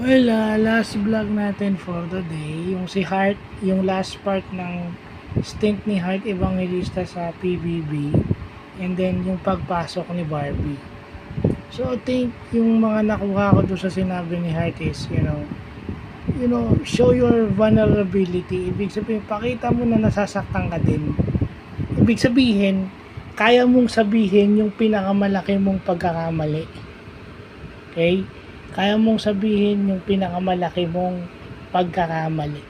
Well, last vlog natin for the day, yung si Heart, yung last part ng stint ni Heart Evangelista sa PBB, and then yung pagpasok ni Barbie. So I think yung mga nakuha ko doon sa sinabi ni Heart is, show your vulnerability. Ibig sabihin, pakita mo na nasasaktan ka din. Ibig sabihin, kaya mong sabihin yung pinakamalaki mong pagkakamali. Okay? Kaya mong sabihin yung pinakamalaki mong pagkakamali.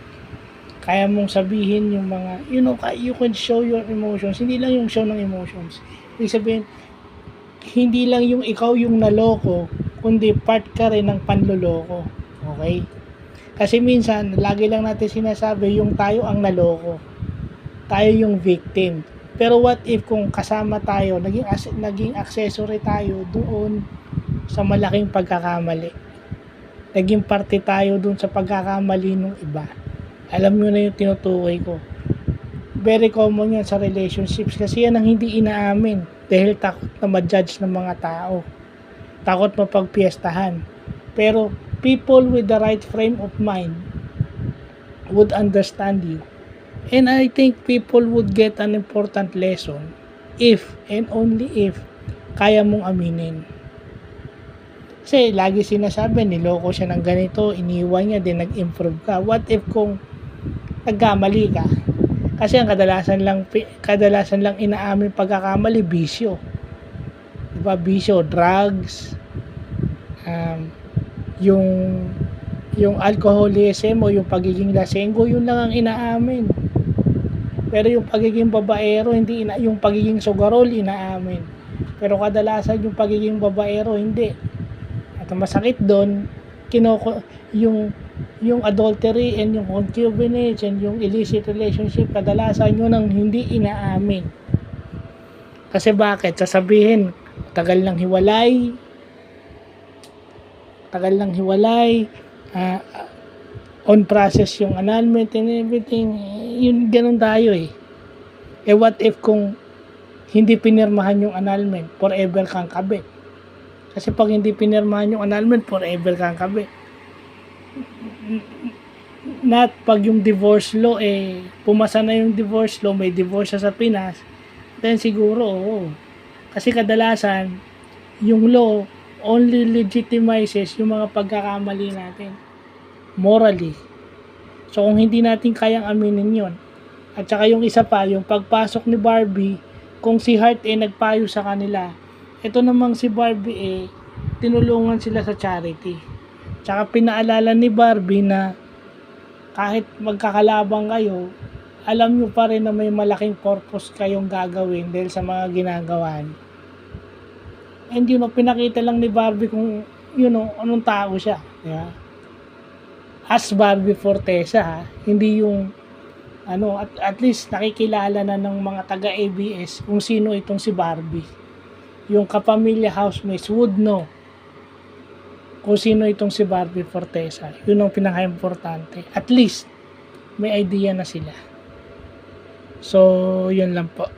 Kaya mong sabihin yung mga, you can show your emotions. Hindi lang yung show ng emotions. Ibig sabihin, hindi lang yung ikaw yung naloko, kundi part ka rin ng panloloko. Okay? Kasi minsan, lagi lang natin sinasabi, yung tayo ang naloko. Tayo yung victim. Pero what if kung kasama tayo, naging accessory tayo doon sa malaking pagkakamali. Naging parte tayo dun sa pagkakamali ng iba. Alam nyo na yung tinutukoy ko. Very common yan sa relationships kasi yan ang hindi inaamin dahil takot na ma-judge ng mga tao. Takot mapagpiestahan. Pero people with the right frame of mind would understand you. And I think people would get an important lesson if and only if kaya mong aminin. Kasi lagi sinasabi, niloko siya ng ganito, iniwan niya, din nag-improve ka. What if kung nagkamali ka? Kasi ang kadalasan lang inaamin pagkakamali, bisyo. Diba, bisyo, drugs, yung alcoholism o yung pagiging lasenggo, yun lang ang inaamin. Pero yung pagiging babaero, yung pagiging sugarol, inaamin. Pero kadalasan yung pagiging babaero, hindi. At masakit doon, yung adultery and yung concubinage and yung illicit relationship, kadalasan yun ang hindi inaamin. Kasi bakit? Sasabihin, tagal lang hiwalay, on process yung annulment and everything, yun ganun tayo eh. What if kung hindi pinirmahan yung annulment, forever kang kabit? Kasi pag hindi pinirmahan yung annulment, forever kang kabit. Not pag yung divorce law, pumasa na yung divorce law, may divorce sa Pinas, then siguro, oo. Kasi kadalasan, yung law only legitimizes yung mga pagkakamali natin. Morally. So kung hindi natin kayang aminin yon, at saka yung isa pa, yung pagpasok ni Barbie, kung si Heart nagpayo sa kanila, ito namang si Barbie tinulungan sila sa charity. Tsaka pinaalala ni Barbie na kahit magkakalabang kayo, alam nyo pa rin na may malaking purpose kayong gagawin dahil sa mga ginagawa nyo. And pinakita lang ni Barbie kung anong tao siya. Diba? As Barbie Fortesa, hindi yung at least nakikilala na ng mga taga-ABS kung sino itong si Barbie. Yung kapamilya housemates would know kung sino itong si Barbie Fortesa. Yun ang pinaka-importante. At least, may idea na sila. So, yun lang po.